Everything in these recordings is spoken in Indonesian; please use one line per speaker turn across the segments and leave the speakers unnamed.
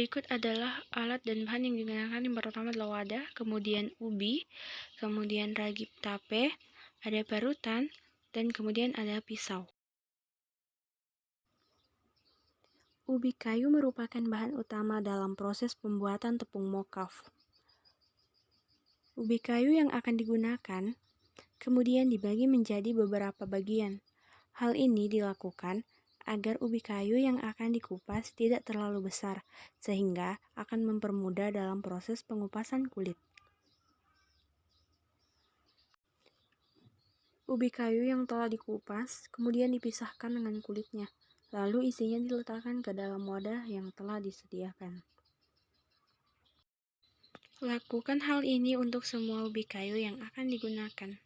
Berikut adalah alat dan bahan yang digunakan. Yang pertama adalah wadah, kemudian ubi, kemudian ragi tape, ada parutan, dan kemudian ada pisau. Ubi kayu merupakan bahan utama dalam proses pembuatan tepung mokaf. Ubi kayu yang akan digunakan kemudian dibagi menjadi beberapa bagian. Hal ini dilakukan agar ubi kayu yang akan dikupas tidak terlalu besar, sehingga akan mempermudah dalam proses pengupasan kulit. Ubi kayu yang telah dikupas kemudian dipisahkan dengan kulitnya, lalu isinya diletakkan ke dalam wadah yang telah disediakan. Lakukan hal ini untuk semua ubi kayu yang akan digunakan.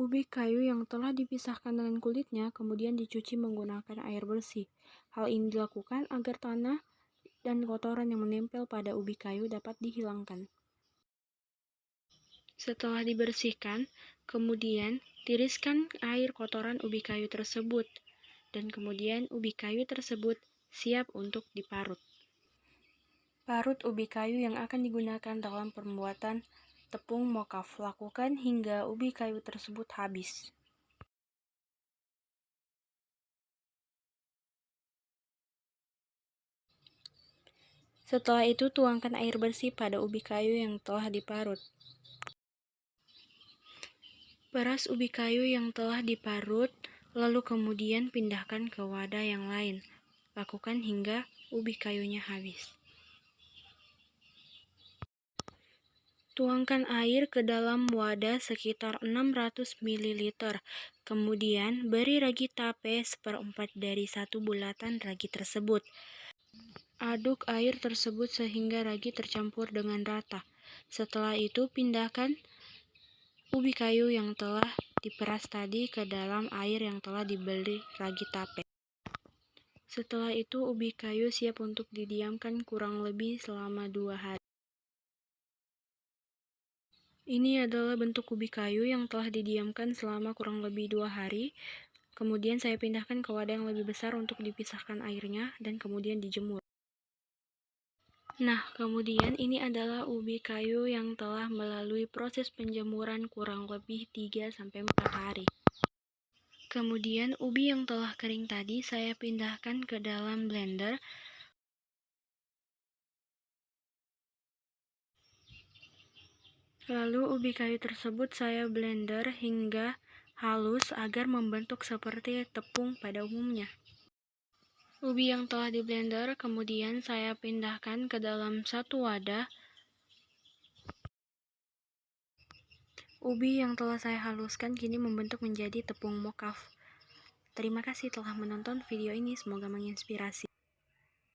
Ubi kayu yang telah dipisahkan dengan kulitnya kemudian dicuci menggunakan air bersih. Hal ini dilakukan agar tanah dan kotoran yang menempel pada ubi kayu dapat dihilangkan. Setelah dibersihkan, kemudian tiriskan air kotoran ubi kayu tersebut, dan kemudian ubi kayu tersebut siap untuk diparut. Parut ubi kayu yang akan digunakan dalam pembuatan tepung mokaf. Lakukan hingga ubi kayu tersebut habis. Setelah itu, tuangkan air bersih pada ubi kayu yang telah diparut. Peras ubi kayu yang telah diparut, lalu kemudian pindahkan ke wadah yang lain. Lakukan hingga ubi kayunya habis. Tuangkan air ke dalam wadah sekitar 600 ml. Kemudian beri ragi tape 1/4 dari 1 bulatan ragi tersebut. Aduk air tersebut sehingga ragi tercampur dengan rata. Setelah itu, pindahkan ubi kayu yang telah diperas tadi ke dalam air yang telah diberi ragi tape. Setelah itu, ubi kayu siap untuk didiamkan kurang lebih selama 2 hari. Ini adalah bentuk ubi kayu yang telah didiamkan selama kurang lebih 2 hari. Kemudian saya pindahkan ke wadah yang lebih besar untuk dipisahkan airnya dan kemudian dijemur. Nah, kemudian ini adalah ubi kayu yang telah melalui proses penjemuran kurang lebih 3-4 hari. Kemudian ubi yang telah kering tadi saya pindahkan ke dalam blender. Lalu ubi kayu tersebut saya blender hingga halus agar membentuk seperti tepung pada umumnya. Ubi yang telah di blender kemudian saya pindahkan ke dalam satu wadah. Ubi yang telah saya haluskan kini membentuk menjadi tepung mokaf. Terima kasih telah menonton video ini, semoga menginspirasi.